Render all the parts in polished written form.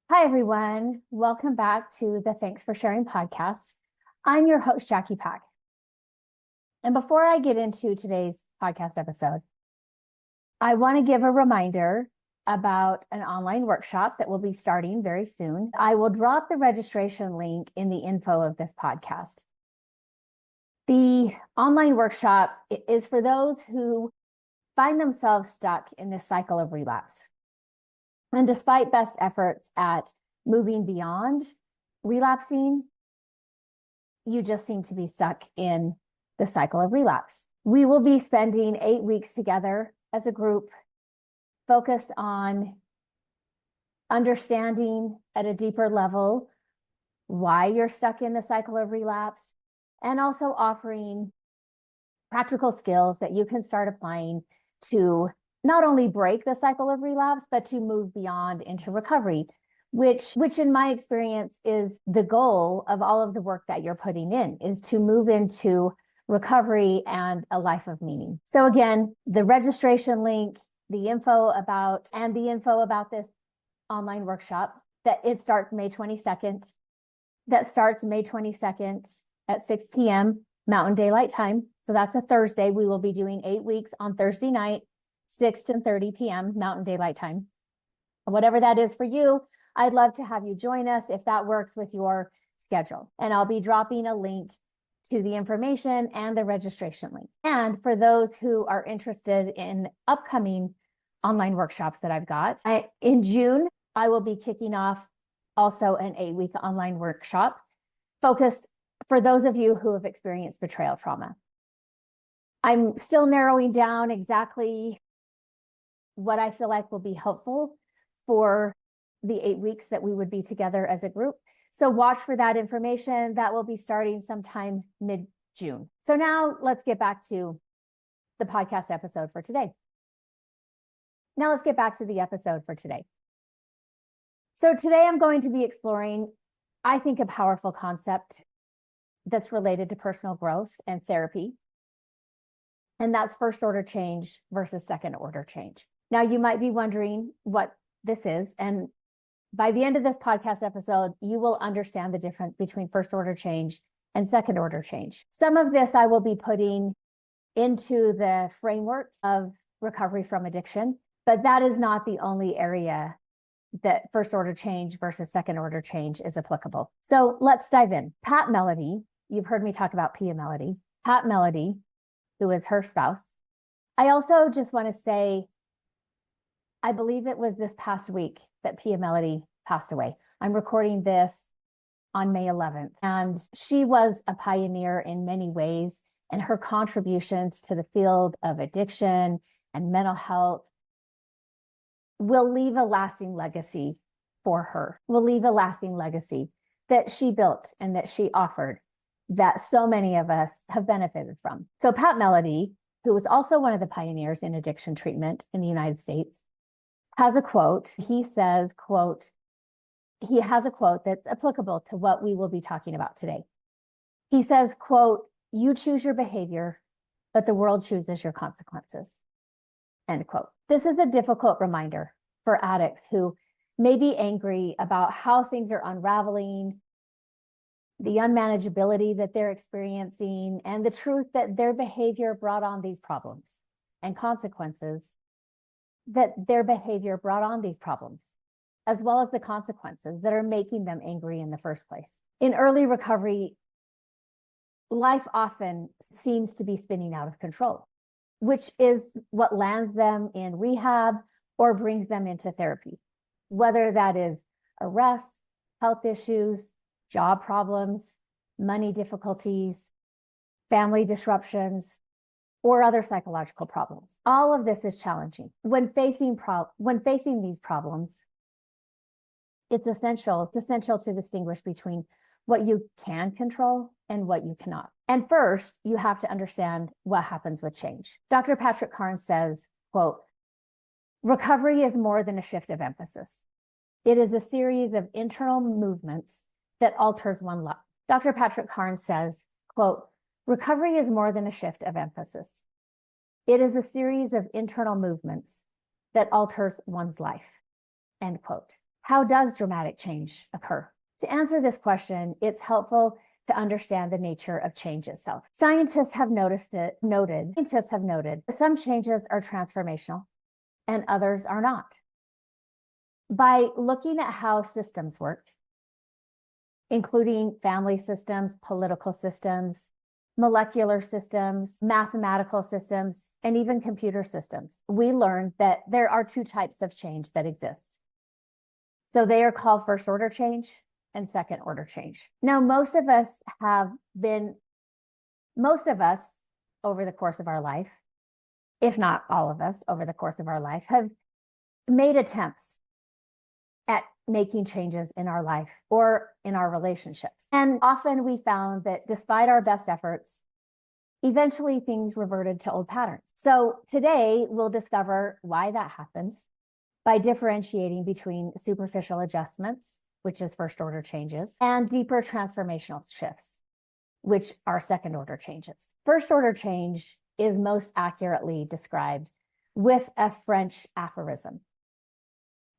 Hi, everyone. Welcome back to the Thanks for Sharing podcast. I'm your host, Jackie Pack. And before I get into today's podcast episode, I want to give a reminder about an online workshop that will be starting very soon. I will drop the registration link in the info of this podcast. The online workshop is for those who find themselves stuck in this cycle of relapse. And despite best efforts at moving beyond relapsing, you just seem to be stuck in the cycle of relapse. We will be spending 8 weeks together as a group, focused on understanding at a deeper level why you're stuck in the cycle of relapse, and also offering practical skills that you can start applying to not only break the cycle of relapse, but to move beyond into recovery, which in my experience is the goal of all of the work that you're putting in, is to move into recovery and a life of meaning. So again, the registration link, the info about this online workshop, that it starts May 22nd. That starts May 22nd at 6 p.m. Mountain Daylight Time. So that's a Thursday. We will be doing 8 weeks on Thursday night, 6 to 30 p.m. Mountain Daylight Time. Whatever that is for you, I'd love to have you join us if that works with your schedule. And I'll be dropping a link to the information and the registration link. And for those who are interested in upcoming online workshops that I've got, in June, I will be kicking off also an 8-week online workshop focused for those of you who have experienced betrayal trauma. I'm still narrowing down exactly what I feel like will be helpful for the 8 weeks that we would be together as a group. So watch for that information. That will be starting sometime mid-June. So now let's get back to the podcast episode for today. So today I'm going to be exploring, I think, a powerful concept that's related to personal growth and therapy. And that's first order change versus second order change. Now, you might be wondering what this is. And by the end of this podcast episode, you will understand the difference between first order change and second order change. Some of this I will be putting into the framework of recovery from addiction, but that is not the only area that first order change versus second order change is applicable. So let's dive in. Pat Melody, you've heard me talk about Pia Melody. Pat Melody, who is her spouse. I also just want to say, I believe it was this past week that Pia Melody passed away. I'm recording this on May 11th, and she was a pioneer in many ways, and her contributions to the field of addiction and mental health will leave a lasting legacy for her, will leave a lasting legacy that she built and that she offered that so many of us have benefited from. So Pat Melody, who was also one of the pioneers in addiction treatment in the United States, has a quote. He says, quote, he has a quote that's applicable to what we will be talking about today. He says, quote, "You choose your behavior, but the world chooses your consequences." End quote. This is a difficult reminder for addicts who may be angry about how things are unraveling, the unmanageability that they're experiencing, and the truth that their behavior brought on these problems and consequences that their behavior brought on these problems, as well as the consequences that are making them angry in the first place. In early recovery, life often seems to be spinning out of control, which is what lands them in rehab or brings them into therapy, whether that is arrests, health issues, job problems, money difficulties, family disruptions, or other psychological problems. All of this is challenging. When facing these problems, it's essential to distinguish between what you can control and what you cannot. And first, you have to understand what happens with change. Dr. Patrick Carnes says, quote, "Recovery is more than a shift of emphasis. It is a series of internal movements that alters one life." Dr. Patrick Carnes says, quote, "Recovery is more than a shift of emphasis. It is a series of internal movements that alters one's life." End quote. How does dramatic change occur? To answer this question, it's helpful to understand the nature of change itself. Scientists have noted some changes are transformational and others are not. By looking at how systems work, including family systems, political systems, molecular systems, mathematical systems, and even computer systems, we learned that there are two types of change that exist. So they are called first order change and second order change. Now, most of us over the course of our life, if not all of us over the course of our life, have made attempts at making changes in our life or in our relationships. And often we found that despite our best efforts, eventually things reverted to old patterns. So today we'll discover why that happens by differentiating between superficial adjustments, which is first order changes, and deeper transformational shifts, which are second order changes. First order change is most accurately described with a French aphorism.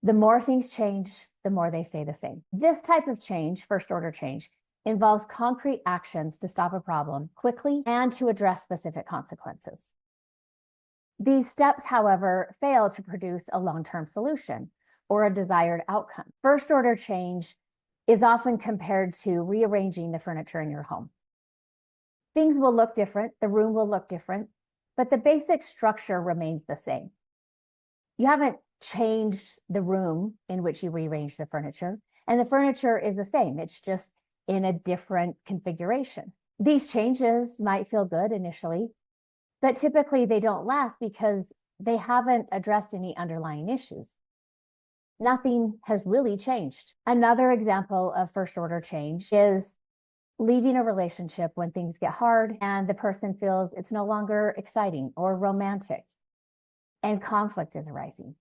The more things change, the more they stay the same. This type of change, first order change, involves concrete actions to stop a problem quickly and to address specific consequences. These steps, however, fail to produce a long-term solution or a desired outcome. First order change is often compared to rearranging the furniture in your home. Things will look different, the room will look different, but the basic structure remains the same. You haven't changed the room in which you rearrange the furniture, and the furniture is the same. It's just in a different configuration. These changes might feel good initially, but typically they don't last because they haven't addressed any underlying issues. Nothing has really changed. Another example of first order change is leaving a relationship when things get hard and the person feels it's no longer exciting or romantic and conflict is arising.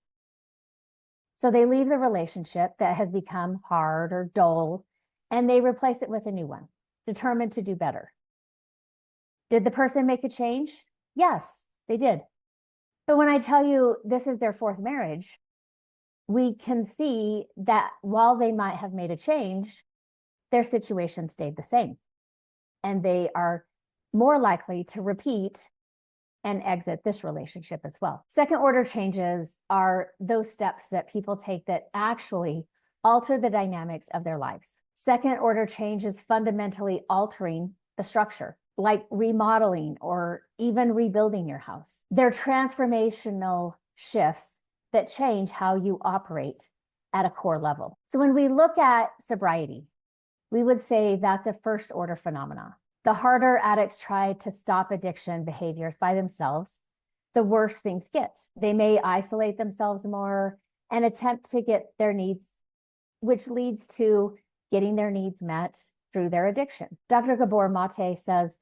So they leave the relationship that has become hard or dull, and they replace it with a new one, determined to do better. Did the person make a change? Yes, they did. But when I tell you this is their fourth marriage, we can see that while they might have made a change, their situation stayed the same. And they are more likely to repeat and exit this relationship as well. Second order changes are those steps that people take that actually alter the dynamics of their lives. Second order change is fundamentally altering the structure, like remodeling or even rebuilding your house. They're transformational shifts that change how you operate at a core level. So when we look at sobriety, we would say that's a first order phenomenon. The harder addicts try to stop addiction behaviors by themselves, the worse things get. They may isolate themselves more and attempt to get their needs, which leads to getting their needs met through their addiction. Dr. Gabor Mate says,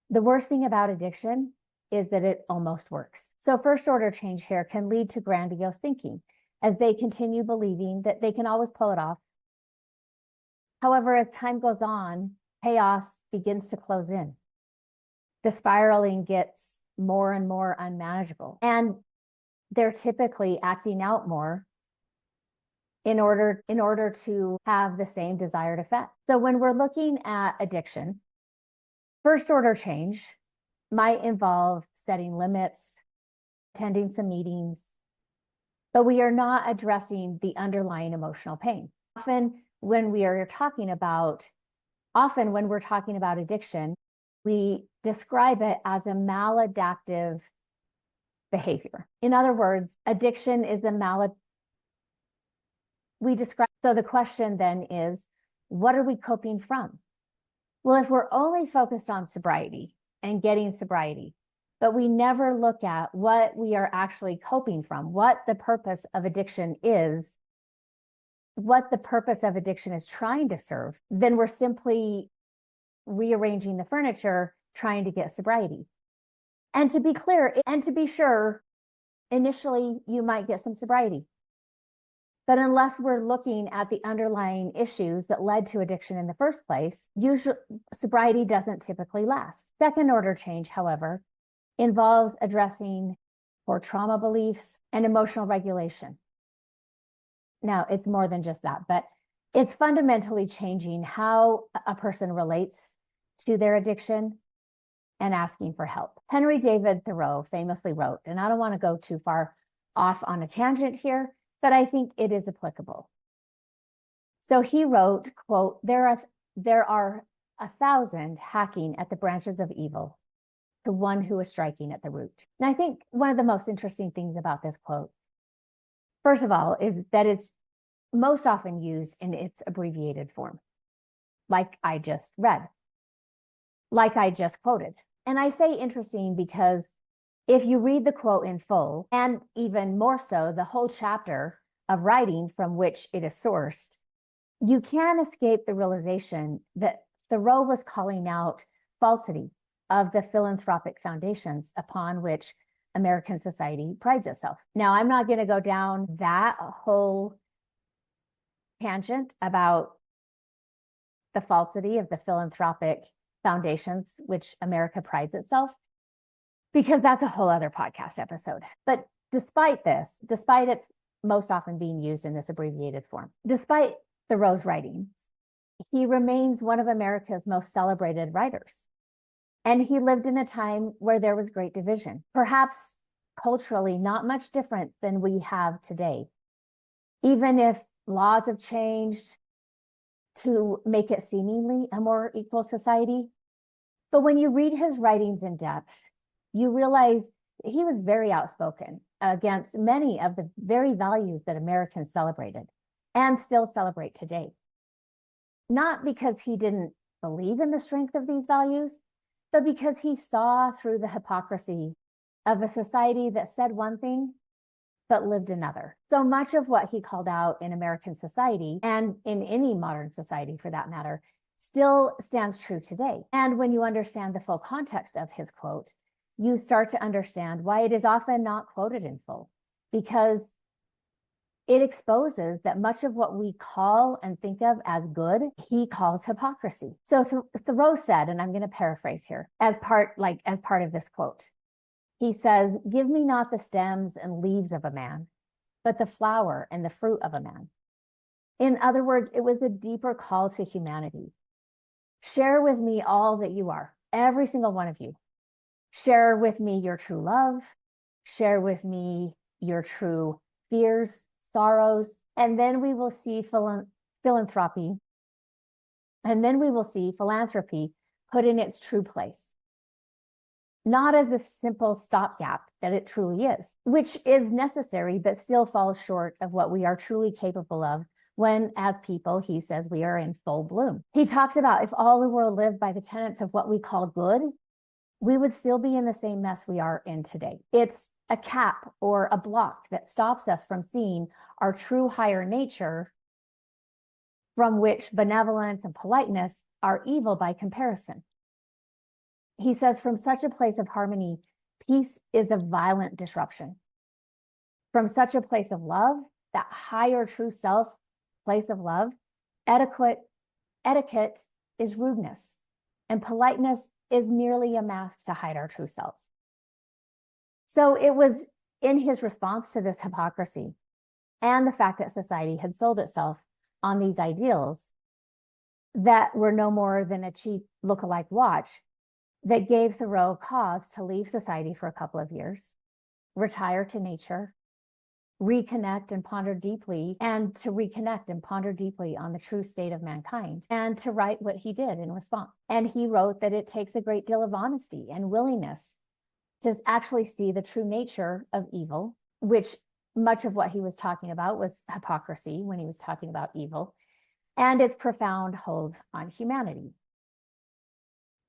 the worst thing about addiction is that it almost works. So first order change here can lead to grandiose thinking as they continue believing that they can always pull it off. However, as time goes on, chaos begins to close in. The spiraling gets more and more unmanageable, and they're typically acting out more in order to have the same desired effect. So when we're looking at addiction, first order change might involve setting limits, attending some meetings, but we are not addressing the underlying emotional pain. Often when we're talking about addiction, we describe it as a maladaptive behavior. In other words, addiction is so the question then is, what are we coping from? Well, if we're only focused on sobriety and getting sobriety, but we never look at what we are actually coping from, what the purpose of addiction is, what the purpose of addiction is trying to serve, then we're simply rearranging the furniture, trying to get sobriety. And to be clear, and to be sure, initially you might get some sobriety. But unless we're looking at the underlying issues that led to addiction in the first place, usually sobriety doesn't typically last. Second order change, however, involves addressing core trauma beliefs and emotional regulation. Now, it's more than just that, but it's fundamentally changing how a person relates to their addiction and asking for help. Henry David Thoreau famously wrote, and I don't want to go too far off on a tangent here, but I think it is applicable. So he wrote, quote, there are 1,000 hacking at the branches of evil to one who is striking at the root. And I think one of the most interesting things about this quote, first of all, is that it's most often used in its abbreviated form, like I just read, like I just quoted. And I say interesting because if you read the quote in full, and even more so, the whole chapter of writing from which it is sourced, you can't escape the realization that Thoreau was calling out falsity of the philanthropic foundations upon which American society prides itself. Now, I'm not going to go down that whole tangent about the falsity of the philanthropic foundations which America prides itself, because that's a whole other podcast episode. But despite this, despite its most often being used in this abbreviated form, despite Thoreau's writings, he remains one of America's most celebrated writers. And he lived in a time where there was great division, perhaps culturally not much different than we have today. Even if laws have changed to make it seemingly a more equal society. But when you read his writings in depth, you realize he was very outspoken against many of the very values that Americans celebrated and still celebrate today. Not because he didn't believe in the strength of these values, but because he saw through the hypocrisy of a society that said one thing, but lived another. So much of what he called out in American society, and in any modern society for that matter, still stands true today. And when you understand the full context of his quote, you start to understand why it is often not quoted in full, because it exposes that much of what we call and think of as good, he calls hypocrisy. So Thoreau said, and I'm going to paraphrase here, as part of this quote, he says, "Give me not the stems and leaves of a man, but the flower and the fruit of a man." In other words, it was a deeper call to humanity. Share with me all that you are, every single one of you. Share with me your true love. Share with me your true fears, sorrows, and then we will see philanthropy. And then we will see philanthropy put in its true place. Not as the simple stopgap that it truly is, which is necessary, but still falls short of what we are truly capable of when, as people, he says we are in full bloom. He talks about if all the world lived by the tenets of what we call good, we would still be in the same mess we are in today. It's a cap or a block that stops us from seeing our true higher nature, from which benevolence and politeness are evil by comparison. He says, from such a place of harmony, peace is a violent disruption. From such a place of love, that higher true self place of love, etiquette is rudeness, and politeness is merely a mask to hide our true selves. So it was in his response to this hypocrisy and the fact that society had sold itself on these ideals that were no more than a cheap look-alike watch that gave Thoreau cause to leave society for a couple of years, retire to nature, reconnect and ponder deeply, and to reconnect and ponder deeply on the true state of mankind, and to write what he did in response. And he wrote that it takes a great deal of honesty and willingness to actually see the true nature of evil, which much of what he was talking about was hypocrisy when he was talking about evil, and its profound hold on humanity.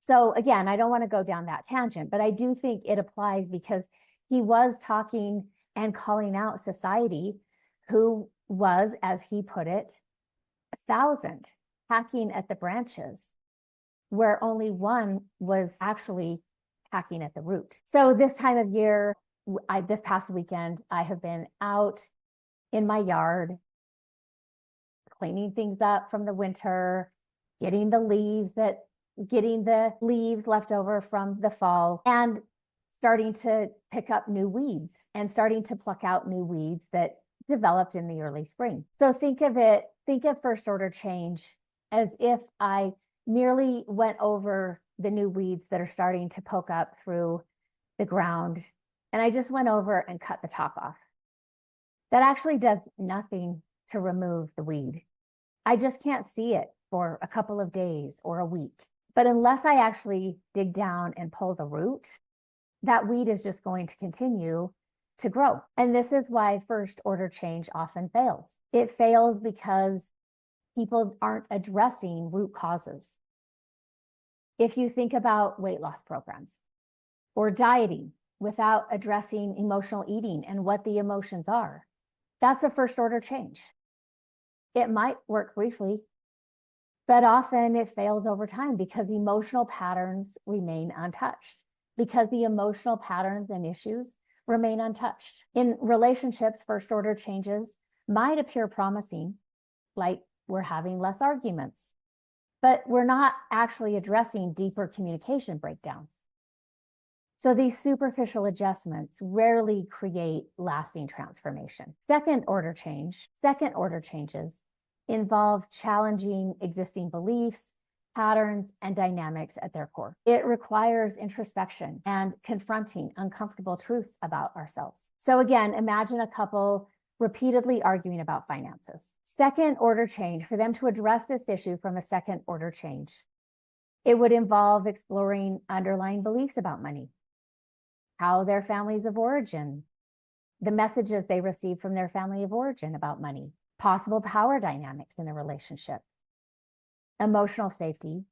So again, I don't want to go down that tangent, but I do think it applies because he was talking and calling out society who was, as he put it, 1,000 hacking at the branches, where only one was actually hacking at the root. So this time of year, this past weekend, I have been out in my yard, cleaning things up from the winter, getting the leaves left over from the fall, and starting to pick up new weeds and starting to pluck out new weeds that developed in the early spring. So think of first order change as if I merely went over the new weeds that are starting to poke up through the ground, and I just went over and cut the top off. That actually does nothing to remove the weed. I just can't see it for a couple of days or a week. But unless I actually dig down and pull the root, that weed is just going to continue to grow. And this is why first order change often fails. It fails because people aren't addressing root causes. If you think about weight loss programs or dieting without addressing emotional eating and what the emotions are, that's a first order change. It might work briefly, but often it fails over time because emotional patterns remain untouched, because the emotional patterns and issues remain untouched. In relationships, first order changes might appear promising, like we're having less arguments, but we're not actually addressing deeper communication breakdowns. So these superficial adjustments rarely create lasting transformation. Second order changes involve challenging existing beliefs, patterns, and dynamics at their core. It requires introspection and confronting uncomfortable truths about ourselves. So again, imagine a couple repeatedly arguing about finances. Second order change, for them to address this issue from a second order change, it would involve exploring underlying beliefs about money, how their families of origin, the messages they receive from their family of origin about money, possible power dynamics in a relationship, emotional safety,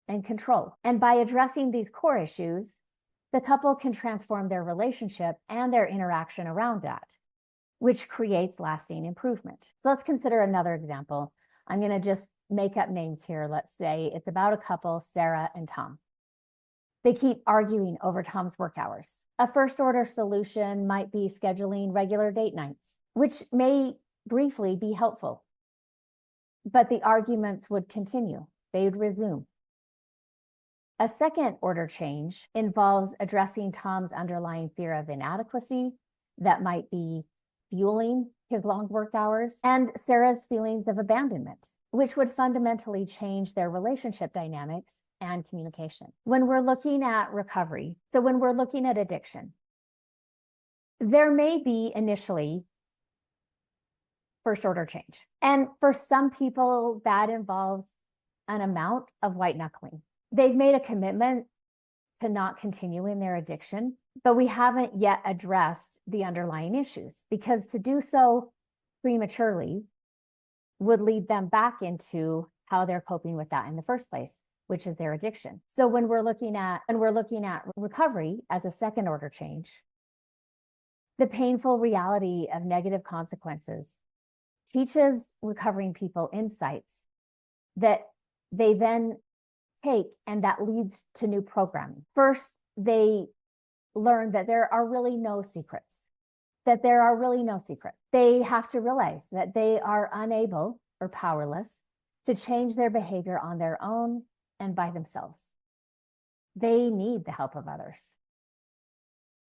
and control. And by addressing these core issues, the couple can transform their relationship and their interaction around that, which creates lasting improvement. So let's consider another example. I'm going to just make up names here. Let's say it's about a couple, Sarah and Tom. They keep arguing over Tom's work hours. A first order solution might be scheduling regular date nights, which may briefly be helpful, but the arguments would continue. They would resume. A second order change involves addressing Tom's underlying fear of inadequacy that might be fueling his long work hours, and Sarah's feelings of abandonment, which would fundamentally change their relationship dynamics and communication. When we're looking at recovery, so when we're looking at addiction, there may be initially first order change. And for some people, that involves an amount of white knuckling. They've made a commitment to not continue in their addiction, but we haven't yet addressed the underlying issues, because to do so prematurely would lead them back into how they're coping with that in the first place, which is their addiction. So when we're looking at recovery as a second order change, the painful reality of negative consequences teaches recovering people insights that they then take, and that leads to new programming. First, they learn that there are really no secrets, They have to realize that they are unable or powerless to change their behavior on their own and by themselves. They need the help of others,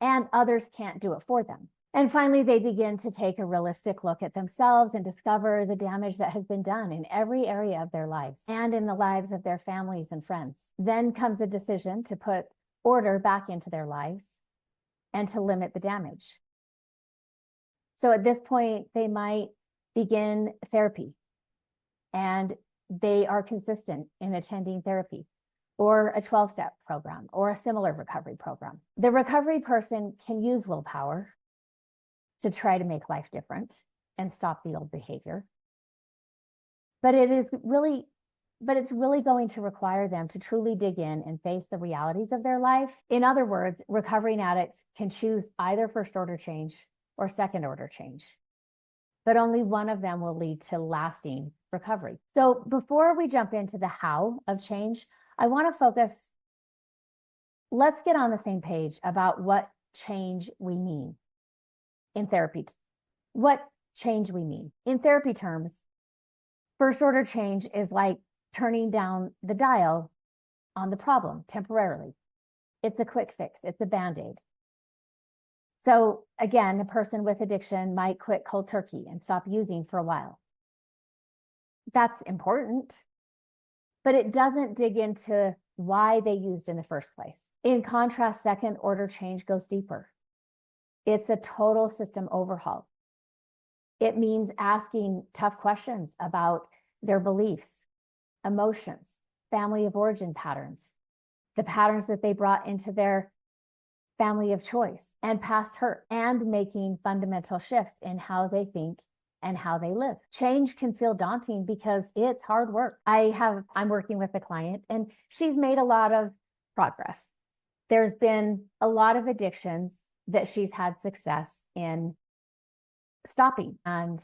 and others can't do it for them. And finally, they begin to take a realistic look at themselves and discover the damage that has been done in every area of their lives and in the lives of their families and friends. Then comes a decision to put order back into their lives and to limit the damage. So at this point, they might begin therapy, and they are consistent in attending therapy or a 12-step program or a similar recovery program. The recovery person can use willpower to try to make life different and stop the old behavior. But it's really going to require them to truly dig in and face the realities of their life. In other words, recovering addicts can choose either first order change or second order change, but only one of them will lead to lasting recovery. So before we jump into the how of change, I want to focus, let's get on the same page about what change we mean in therapy. What change we mean. In therapy terms, first order change is like turning down the dial on the problem temporarily. It's a quick fix. It's a Band-Aid. So again, a person with addiction might quit cold turkey and stop using for a while. That's important, but it doesn't dig into why they used in the first place. In contrast, second order change goes deeper. It's a total system overhaul. It means asking tough questions about their beliefs, emotions, family of origin patterns, the patterns that they brought into their family of choice and past hurt, and making fundamental shifts in how they think and how they live. Change can feel daunting because it's hard work. I'm working with a client and she's made a lot of progress. There's been a lot of addictions that she's had success in stopping and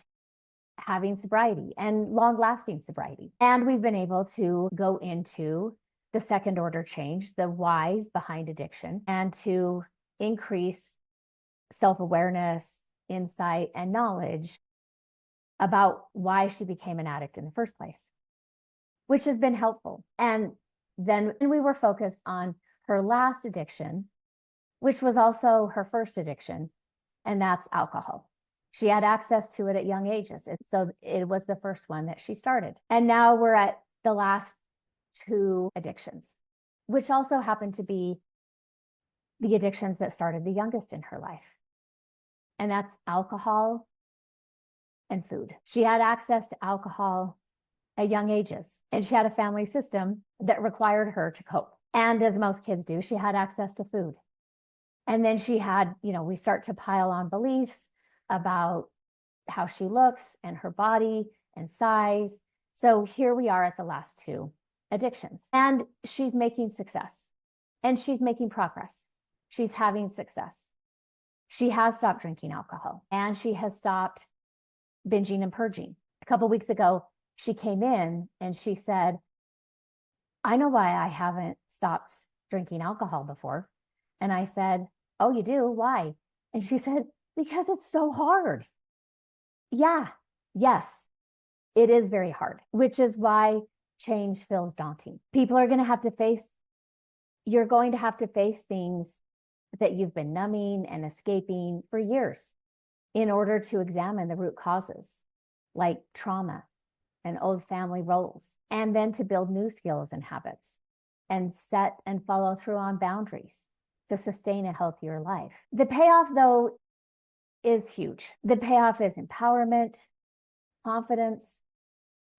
having sobriety and long-lasting sobriety. And we've been able to go into the second order change, the whys behind addiction, and to increase self-awareness, insight, and knowledge about why she became an addict in the first place, which has been helpful. And then we were focused on her last addiction, which was also her first addiction, and that's alcohol. She had access to it at young ages. So it was the first one that she started. And now we're at the last two addictions, which also happen to be the addictions that started the youngest in her life. And that's alcohol and food. She had access to alcohol at young ages, and she had a family system that required her to cope. And as most kids do, she had access to food. And then she had, we start to pile on beliefs about how she looks and her body and size. So here we are at the last two addictions, and she's making success and she's making progress. She's having success. She has stopped drinking alcohol and she has stopped binging and purging. A couple of weeks ago, she came in and she said, I know why I haven't stopped drinking alcohol before. And I said, oh, you do? Why? And she said, because it's so hard. Yeah, yes, it is very hard, which is why change feels daunting. People are going to have to face, you're going to have to face things that you've been numbing and escaping for years in order to examine the root causes, like trauma and old family roles, and then to build new skills and habits and set and follow through on boundaries to sustain a healthier life. The payoff, though, is huge. The payoff is empowerment, confidence,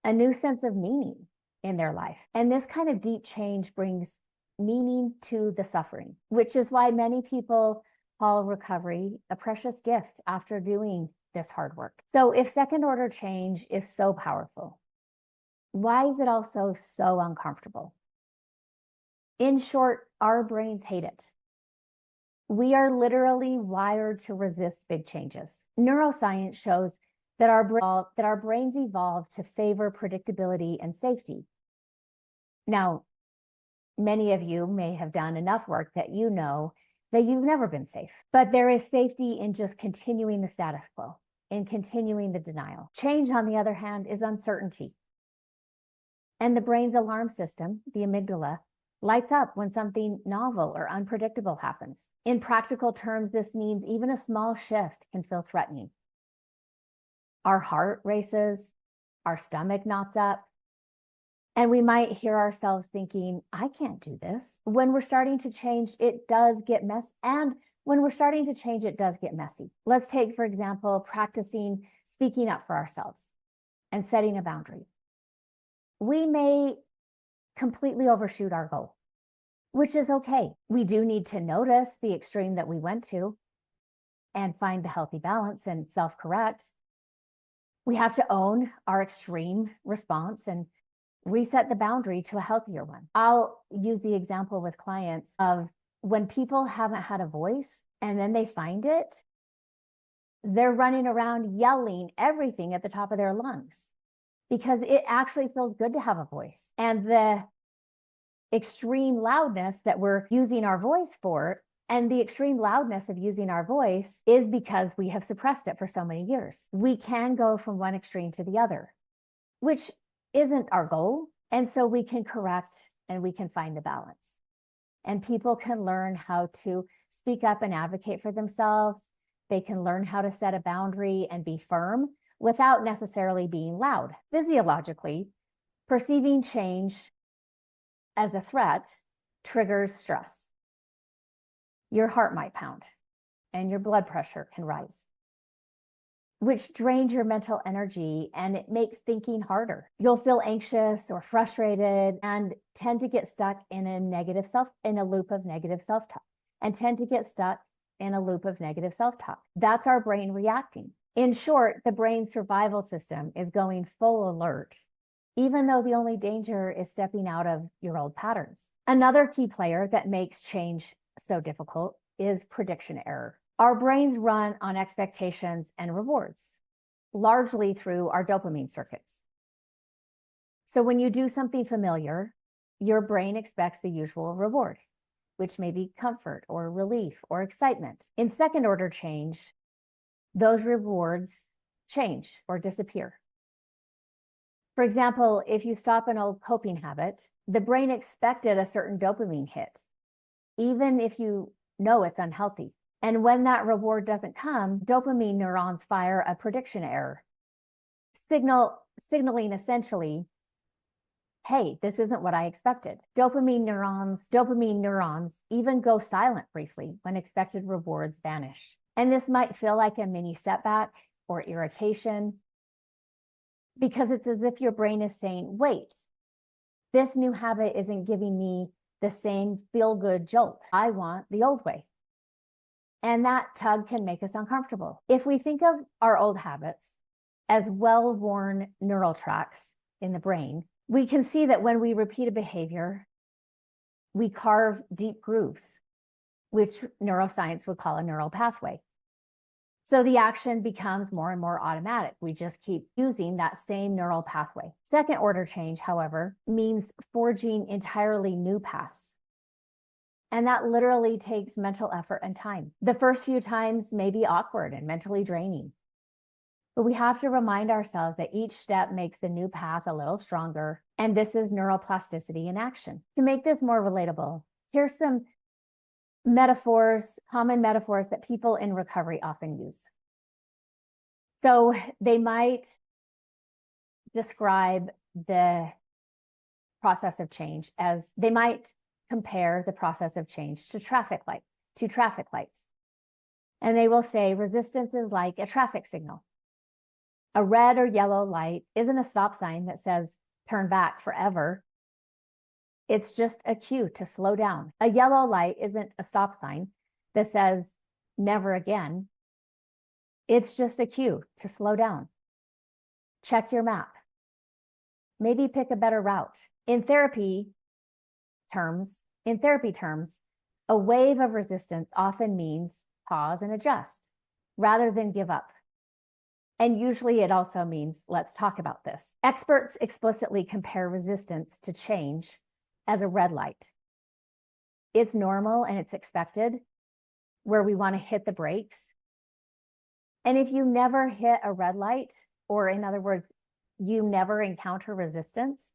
a new sense of meaning in their life. And this kind of deep change brings meaning to the suffering, which is why many people call recovery a precious gift after doing this hard work. So if second order change is so powerful, why is it also so uncomfortable? In short, our brains hate it. We are literally wired to resist big changes. Neuroscience shows that our brains evolved to favor predictability and safety. Now, many of you may have done enough work that you know that you've never been safe, but there is safety in just continuing the status quo, in continuing the denial. Change, on the other hand, is uncertainty. And the brain's alarm system, the amygdala, lights up when something novel or unpredictable happens. In practical terms, this means even a small shift can feel threatening. Our heart races, our stomach knots up, and we might hear ourselves thinking, I can't do this. When we're starting to change, it does get messy. And when we're starting to change, it does get messy. Let's take, for example, practicing speaking up for ourselves and setting a boundary. We may completely overshoot our goal, which is okay. We do need to notice the extreme that we went to and find the healthy balance and self-correct. We have to own our extreme response and reset the boundary to a healthier one. I'll use the example with clients of when people haven't had a voice and then they find it, they're running around yelling everything at the top of their lungs because it actually feels good to have a voice. And the extreme loudness that we're using our voice for, and the extreme loudness of using our voice, is because we have suppressed it for so many years. We can go from one extreme to the other, which isn't our goal. And so we can correct and we can find the balance. and people can learn how to speak up and advocate for themselves. They can learn how to set a boundary and be firm without necessarily being loud. Physiologically, perceiving change as a threat triggers stress. Your heart might pound and your blood pressure can rise, which drains your mental energy and it makes thinking harder. You'll feel anxious or frustrated and tend to get stuck in a loop of negative self-talk, and tend to get stuck in a loop of negative self-talk. That's our brain reacting. In short, the brain's survival system is going full alert, even though the only danger is stepping out of your old patterns. Another key player that makes change so difficult is prediction error. Our brains run on expectations and rewards, largely through our dopamine circuits. So when you do something familiar, your brain expects the usual reward, which may be comfort or relief or excitement. In second order change, those rewards change or disappear. For example, if you stop an old coping habit, the brain expected a certain dopamine hit, even if you know it's unhealthy. And when that reward doesn't come, dopamine neurons fire a prediction error, signaling essentially, hey, this isn't what I expected. Dopamine neurons even go silent briefly when expected rewards vanish. And this might feel like a mini setback or irritation, because it's as if your brain is saying, wait, this new habit isn't giving me the same feel-good jolt. I want the old way. And that tug can make us uncomfortable. If we think of our old habits as well-worn neural tracks in the brain, we can see that when we repeat a behavior, we carve deep grooves, which neuroscience would call a neural pathway. So the action becomes more and more automatic. We just keep using that same neural pathway. Second order change, however, means forging entirely new paths. And that literally takes mental effort and time. The first few times may be awkward and mentally draining, but we have to remind ourselves that each step makes the new path a little stronger. And this is neuroplasticity in action. To make this more relatable, here's some common metaphors that people in recovery often use. So they might describe the process of change as, they might compare the process of change to traffic lights. And they will say resistance is like a traffic signal. A red or yellow light isn't a stop sign that says turn back forever. It's just a cue to slow down. A yellow light isn't a stop sign that says never again. It's just a cue to slow down. Check your map. Maybe pick a better route. In therapy terms, a wave of resistance often means pause and adjust rather than give up. And usually it also means let's talk about this. Experts explicitly compare resistance to change as a red light. It's normal and it's expected, where we want to hit the brakes. And if you never hit a red light, or in other words, you never encounter resistance,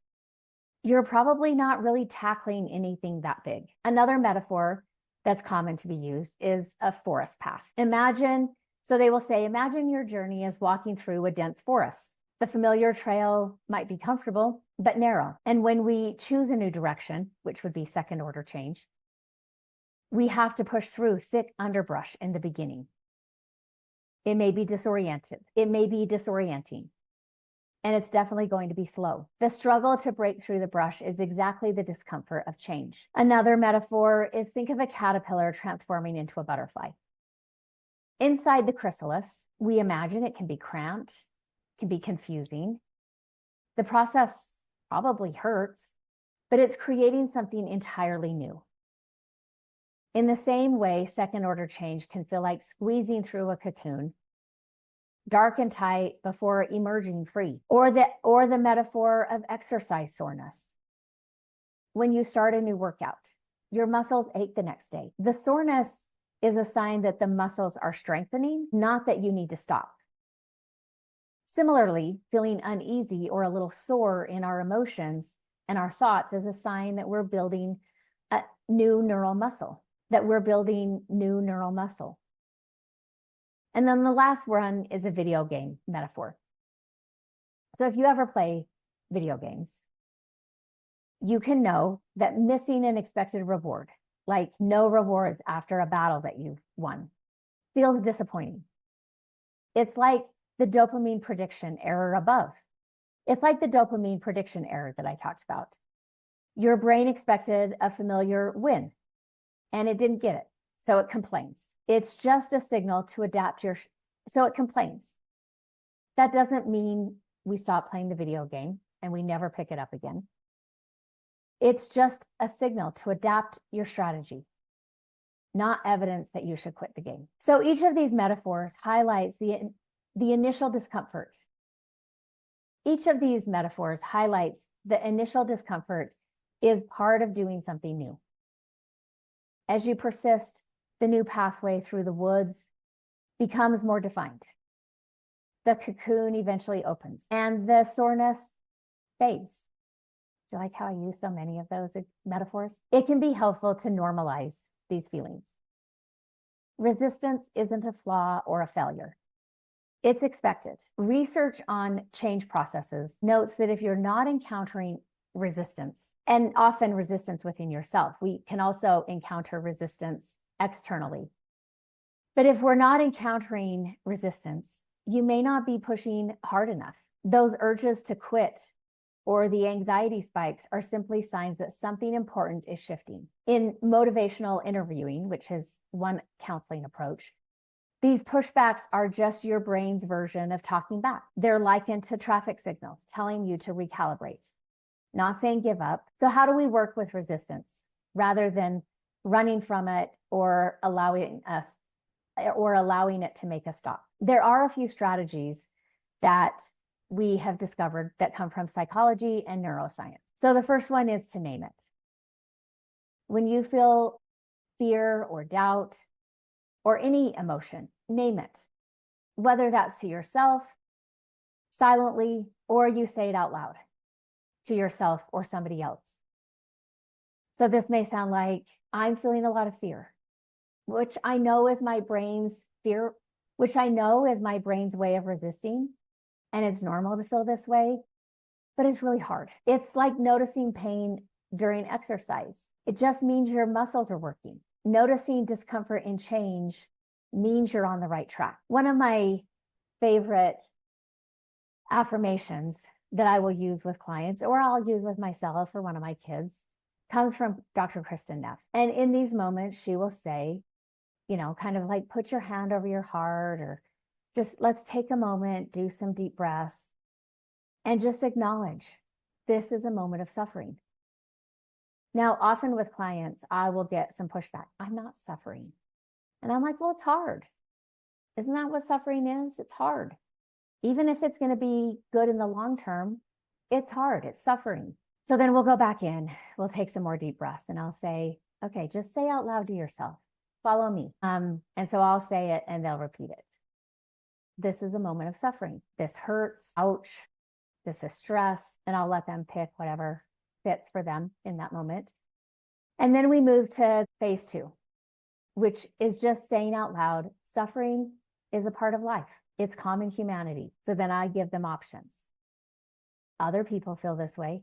you're probably not really tackling anything that big. Another metaphor that's common to be used is a forest path. Imagine your journey as walking through a dense forest. The familiar trail might be comfortable, but narrow. And when we choose a new direction, which would be second order change, we have to push through thick underbrush in the beginning. It may be disorienting, and it's definitely going to be slow. The struggle to break through the brush is exactly the discomfort of change. Another metaphor is, think of a caterpillar transforming into a butterfly. Inside the chrysalis, we imagine it can be cramped, can be confusing. The process probably hurts, but it's creating something entirely new. In the same way, second order change can feel like squeezing through a cocoon, dark and tight before emerging free. Or the metaphor of exercise soreness. When you start a new workout, your muscles ache the next day. The soreness is a sign that the muscles are strengthening, not that you need to stop. Similarly, feeling uneasy or a little sore in our emotions and our thoughts is a sign that we're building new neural muscle, that we're building new neural muscle. And then the last one is a video game metaphor. So if you ever play video games, you can know that missing an expected reward, like no rewards after a battle that you've won, feels disappointing. It's like the dopamine prediction error above. It's like the dopamine prediction error that I talked about. Your brain expected a familiar win and it didn't get it, so it complains. It's just a signal to adapt so it complains. That doesn't mean we stop playing the video game and we never pick it up again. It's just a signal to adapt your strategy, not evidence that you should quit the game. So each of these metaphors highlights the initial discomfort. Each of these metaphors highlights the initial discomfort is part of doing something new. As you persist, the new pathway through the woods becomes more defined. The cocoon eventually opens and the soreness fades. Do you like how I use so many of those metaphors? It can be helpful to normalize these feelings. Resistance isn't a flaw or a failure. It's expected. Research on change processes notes that if you're not encountering resistance, and often resistance within yourself, we can also encounter resistance externally. But if we're not encountering resistance, you may not be pushing hard enough. Those urges to quit or the anxiety spikes are simply signs that something important is shifting. In motivational interviewing, which is one counseling approach, these pushbacks are just your brain's version of talking back. They're likened to traffic signals telling you to recalibrate, not saying give up. So how do we work with resistance rather than running from it or allowing it to make us stop? There are a few strategies that we have discovered that come from psychology and neuroscience. So the first one is to name it. When you feel fear or doubt or any emotion, name it. Whether that's to yourself, silently, or you say it out loud to yourself or somebody else. So this may sound like, I'm feeling a lot of fear, which I know is my brain's fear, which I know is my brain's way of resisting. And it's normal to feel this way, but it's really hard. It's like noticing pain during exercise. It just means your muscles are working. Noticing discomfort and change means you're on the right track. One of my favorite affirmations that I will use with clients, or I'll use with myself or one of my kids, comes from Dr. Kristen Neff. And in these moments, she will say, kind of like put your hand over your heart, or just let's take a moment, do some deep breaths, and just acknowledge this is a moment of suffering. Now, often with clients, I will get some pushback. I'm not suffering. And I'm like, well, it's hard. Isn't that what suffering is? It's hard. Even if it's going to be good in the long term, it's hard. It's suffering. So then we'll go back in. We'll take some more deep breaths and I'll say, okay, just say out loud to yourself, follow me. And so I'll say it and they'll repeat it. This is a moment of suffering. This hurts. Ouch. This is stress. And I'll let them pick whatever fits for them in that moment. And then we move to phase 2, which is just saying out loud, suffering is a part of life. It's common humanity. So then I give them options. Other people feel this way.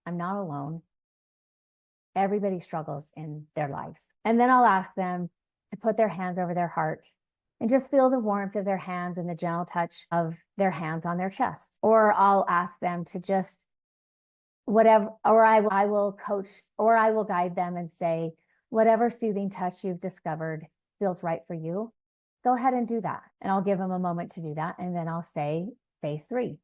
I'm not alone. Everybody struggles in their lives. And then I'll ask them to put their hands over their heart and just feel the warmth of their hands and the gentle touch of their hands on their chest. Or I'll ask them to just whatever, or I will coach, or I will guide them and say, whatever soothing touch you've discovered feels right for you, go ahead and do that. And I'll give them a moment to do that. And then I'll say, phase 3,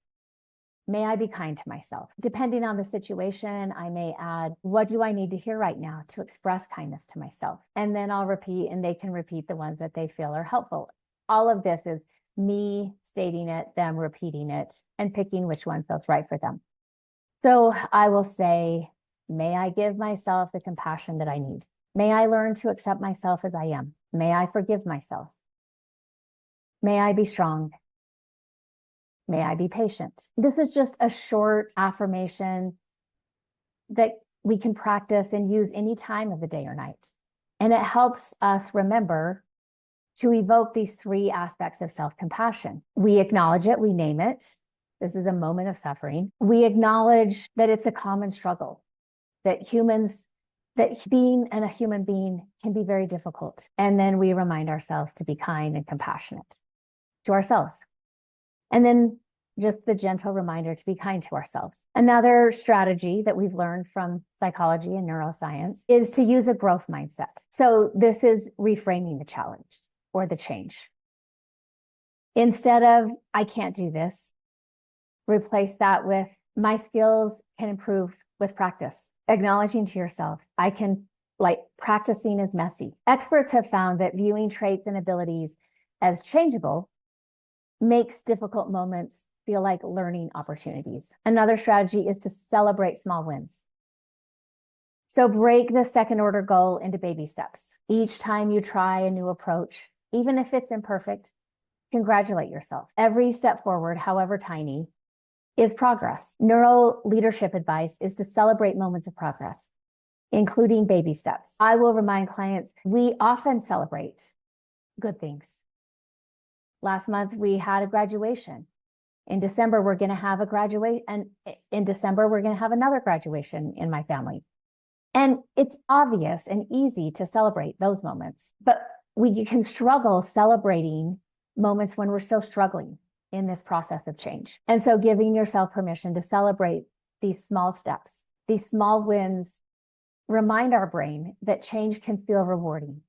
may I be kind to myself? Depending on the situation, I may add, what do I need to hear right now to express kindness to myself? And then I'll repeat, and they can repeat the ones that they feel are helpful. All of this is me stating it, them repeating it, and picking which one feels right for them. So I will say, may I give myself the compassion that I need? May I learn to accept myself as I am? May I forgive myself? May I be strong? May I be patient? This is just a short affirmation that we can practice and use any time of the day or night. And it helps us remember to evoke these three aspects of self-compassion. We acknowledge it, we name it. This is a moment of suffering. We acknowledge that it's a common struggle, that being a human being can be very difficult. And then we remind ourselves to be kind and compassionate to ourselves. And then just the gentle reminder to be kind to ourselves. Another strategy that we've learned from psychology and neuroscience is to use a growth mindset. So this is reframing the challenge or the change. Instead of, I can't do this, replace that with, my skills can improve with practice. Acknowledging to yourself, practicing is messy. Experts have found that viewing traits and abilities as changeable makes difficult moments feel like learning opportunities. Another strategy is to celebrate small wins. So break the second order goal into baby steps. Each time you try a new approach, even if it's imperfect, congratulate yourself. Every step forward, however tiny, is progress. Neuro leadership advice is to celebrate moments of progress, including baby steps. I will remind clients, we often celebrate good things. Last month, we had a graduation. In December, we're going to have a graduate, and in December, we're going to have another graduation in my family. And it's obvious and easy to celebrate those moments, but we can struggle celebrating moments when we're still struggling in this process of change. And so giving yourself permission to celebrate these small steps, these small wins, remind our brain that change can feel rewarding,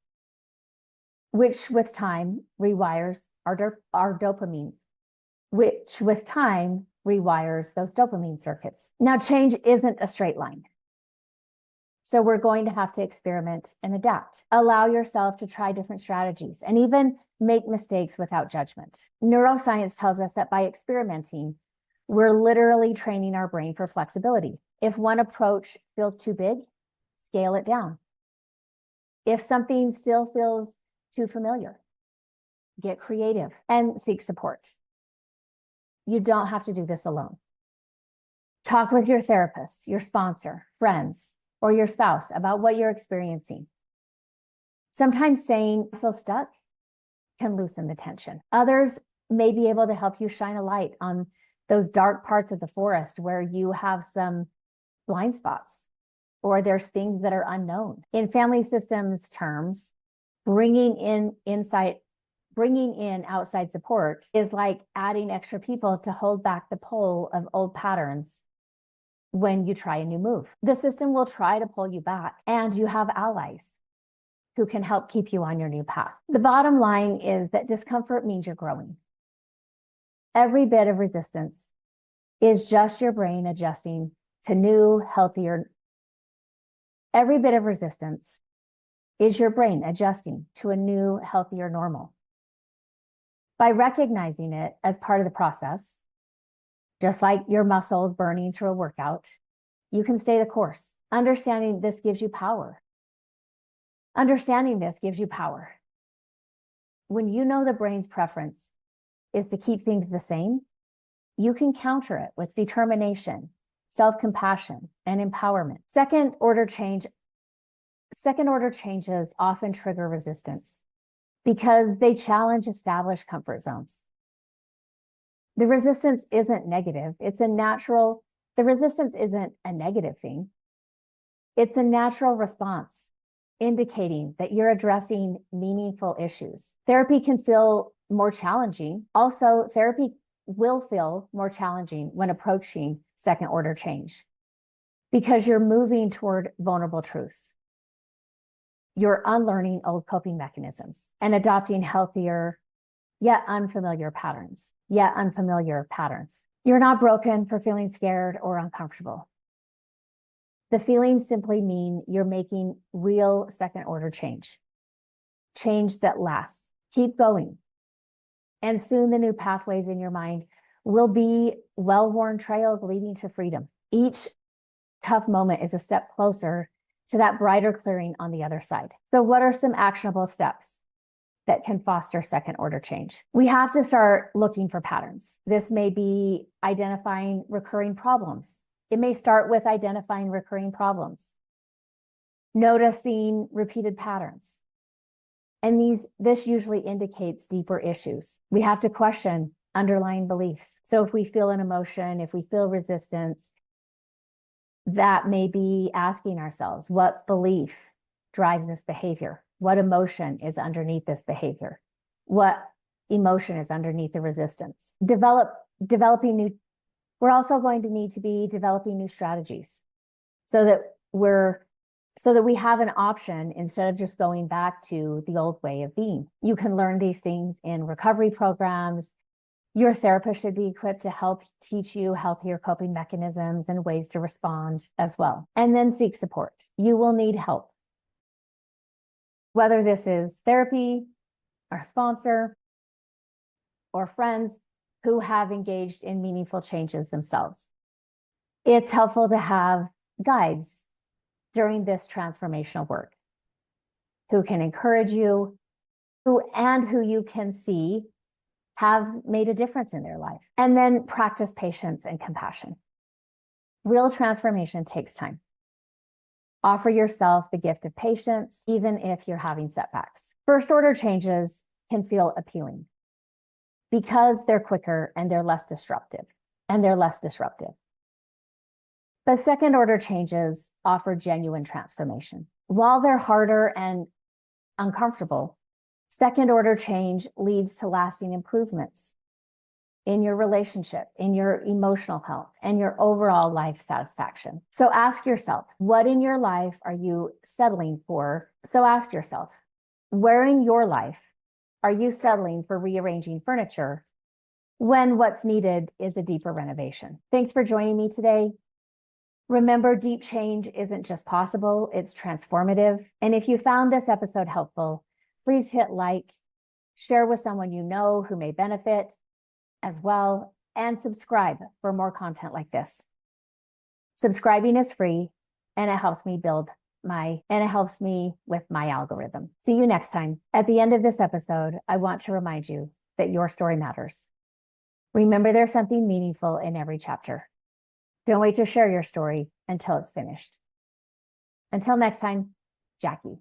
which with time rewires our dopamine, which with time rewires those dopamine circuits. Now, change isn't a straight line. So we're going to have to experiment and adapt. Allow yourself to try different strategies and even make mistakes without judgment. Neuroscience tells us that by experimenting, we're literally training our brain for flexibility. If one approach feels too big, scale it down. If something still feels too familiar, get creative and seek support. You don't have to do this alone. Talk with your therapist, your sponsor, friends, or your spouse about what you're experiencing. Sometimes saying "I feel stuck" can loosen the tension. Others may be able to help you shine a light on those dark parts of the forest where you have some blind spots or there's things that are unknown. In family systems terms, bringing in outside support is like adding extra people to hold back the pull of old patterns when you try a new move. The system will try to pull you back, and you have allies who can help keep you on your new path. The bottom line is that discomfort means you're growing. Every bit of resistance is just your brain adjusting to new, healthier. Every bit of resistance is your brain adjusting to a new, healthier normal. By recognizing it as part of the process, just like your muscles burning through a workout, you can stay the course. Understanding this gives you power. When you know the brain's preference is to keep things the same, you can counter it with determination, self-compassion, and empowerment. Second order changes often trigger resistance because they challenge established comfort zones. The resistance isn't negative. The resistance isn't a negative thing. It's a natural response, indicating that you're addressing meaningful issues. Therapy can feel more challenging. Also, therapy will feel more challenging when approaching second order change because you're moving toward vulnerable truths. You're unlearning old coping mechanisms and adopting healthier, yet unfamiliar patterns. You're not broken for feeling scared or uncomfortable. The feelings simply mean you're making real second order change that lasts. Keep going. And soon the new pathways in your mind will be well-worn trails leading to freedom. Each tough moment is a step closer to that brighter clearing on the other side. So what are some actionable steps that can foster second order change? We have to start looking for patterns. This may be identifying recurring problems It may start with identifying recurring problems, noticing repeated patterns. And this usually indicates deeper issues. We have to question underlying beliefs. So if we feel an emotion, if we feel resistance, that may be asking ourselves, what belief drives this behavior? What emotion is underneath this behavior? What emotion is underneath the resistance? We're also going to need to be developing new strategies so that we have an option instead of just going back to the old way of being. You can learn these things in recovery programs. Your therapist should be equipped to help teach you healthier coping mechanisms and ways to respond as well. And then seek support. You will need help. Whether this is therapy, or a sponsor, or friends who have engaged in meaningful changes themselves. It's helpful to have guides during this transformational work who can encourage you, who you can see have made a difference in their life. And then practice patience and compassion. Real transformation takes time. Offer yourself the gift of patience, even if you're having setbacks. First order changes can feel appealing because they're quicker and they're less disruptive. But second order changes offer genuine transformation. While they're harder and uncomfortable, second order change leads to lasting improvements in your relationship, in your emotional health, and your overall life satisfaction. So ask yourself, what in your life are you settling for? So ask yourself, where in your life are you settling for rearranging furniture when what's needed is a deeper renovation? Thanks for joining me today. Remember, deep change isn't just possible, it's transformative. And if you found this episode helpful, please hit like, share with someone you know who may benefit as well, and subscribe for more content like this. Subscribing is free and it helps me with my algorithm. See you next time. At the end of this episode, I want to remind you that your story matters. Remember, there's something meaningful in every chapter. Don't wait to share your story until it's finished. Until next time, Jackie.